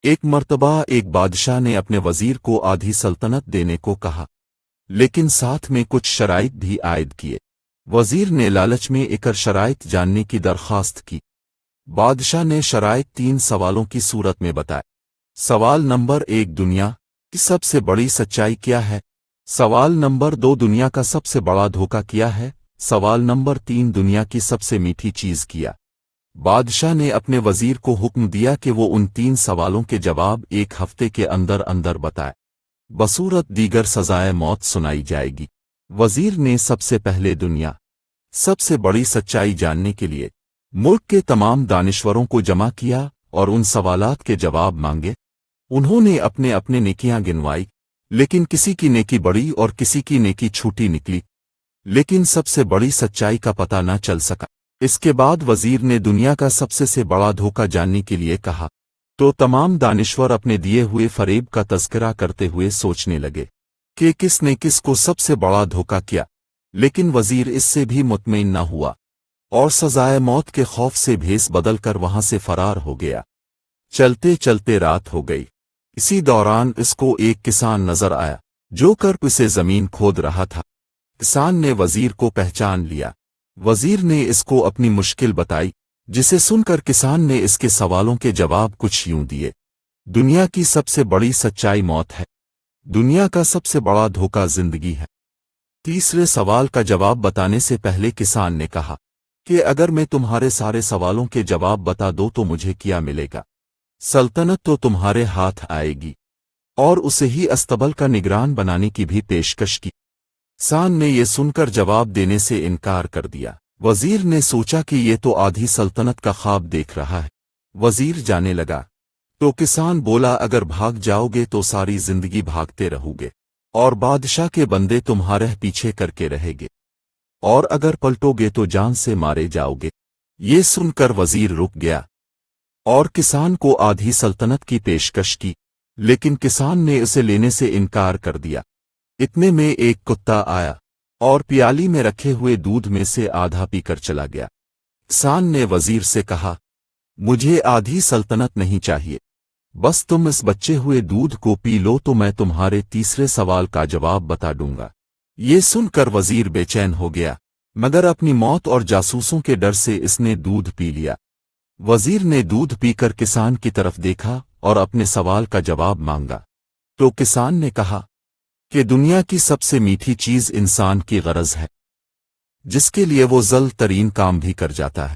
ایک مرتبہ ایک بادشاہ نے اپنے وزیر کو آدھی سلطنت دینے کو کہا، لیکن ساتھ میں کچھ شرائط بھی عائد کیے۔ وزیر نے لالچ میں ایک شرائط جاننے کی درخواست کی۔ بادشاہ نے شرائط 3 سوالوں کی صورت میں بتائے۔ سوال نمبر 1، دنیا کی سب سے بڑی سچائی کیا ہے؟ سوال نمبر 2، دنیا کا سب سے بڑا دھوکہ کیا ہے؟ سوال نمبر 3، دنیا کی سب سے میٹھی چیز کیا؟ بادشاہ نے اپنے وزیر کو حکم دیا کہ وہ ان 3 سوالوں کے جواب 1 ہفتے کے اندر اندر بتائے، بصورت دیگر سزائے موت سنائی جائے گی۔ وزیر نے سب سے پہلے دنیا سب سے بڑی سچائی جاننے کے لیے ملک کے تمام دانشوروں کو جمع کیا اور ان سوالات کے جواب مانگے۔ انہوں نے اپنے اپنے نیکیاں گنوائی، لیکن کسی کی نیکی بڑی اور کسی کی نیکی چھوٹی نکلی، لیکن سب سے بڑی سچائی کا پتہ نہ چل سکا۔ اس کے بعد وزیر نے دنیا کا سب سے بڑا دھوکہ جاننے کے لیے کہا، تو تمام دانشور اپنے دیے ہوئے فریب کا تذکرہ کرتے ہوئے سوچنے لگے کہ کس نے کس کو سب سے بڑا دھوکہ کیا، لیکن وزیر اس سے بھی مطمئن نہ ہوا اور سزائے موت کے خوف سے بھیس بدل کر وہاں سے فرار ہو گیا۔ چلتے چلتے رات ہو گئی۔ اسی دوران اس کو ایک کسان نظر آیا جو کرپ سے زمین کھود رہا تھا۔ کسان نے وزیر کو پہچان لیا۔ وزیر نے اس کو اپنی مشکل بتائی، جسے سن کر کسان نے اس کے سوالوں کے جواب کچھ یوں دیے۔ دنیا کی سب سے بڑی سچائی موت ہے۔ دنیا کا سب سے بڑا دھوکہ زندگی ہے۔ تیسرے سوال کا جواب بتانے سے پہلے کسان نے کہا کہ اگر میں تمہارے سارے سوالوں کے جواب بتا دوں تو مجھے کیا ملے گا؟ سلطنت تو تمہارے ہاتھ آئے گی، اور اسے ہی استبل کا نگران بنانے کی بھی پیشکش کی۔ کسان نے یہ سن کر جواب دینے سے انکار کر دیا۔ وزیر نے سوچا کہ یہ تو آدھی سلطنت کا خواب دیکھ رہا ہے۔ وزیر جانے لگا تو کسان بولا، اگر بھاگ جاؤ گے تو ساری زندگی بھاگتے رہو گے اور بادشاہ کے بندے تمہارے پیچھے کر کے رہیں گے، اور اگر پلٹو گے تو جان سے مارے جاؤ گے۔ یہ سن کر وزیر رک گیا اور کسان کو آدھی سلطنت کی پیشکش کی، لیکن کسان نے اسے لینے سے انکار کر دیا۔ اتنے میں ایک کتا آیا اور پیالی میں رکھے ہوئے دودھ میں سے آدھا پی کر چلا گیا۔ کسان نے وزیر سے کہا، مجھے آدھی سلطنت نہیں چاہیے، بس تم اس بچے ہوئے دودھ کو پی لو تو میں تمہارے تیسرے سوال کا جواب بتا دوں گا۔ یہ سن کر وزیر بے چین ہو گیا، مگر اپنی موت اور جاسوسوں کے ڈر سے اس نے دودھ پی لیا۔ وزیر نے دودھ پی کر کسان کی طرف دیکھا اور اپنے سوال کا جواب مانگا، تو کسان نے کہا کہ دنیا کی سب سے میٹھی چیز انسان کی غرض ہے، جس کے لیے وہ ذل ترین کام بھی کر جاتا ہے۔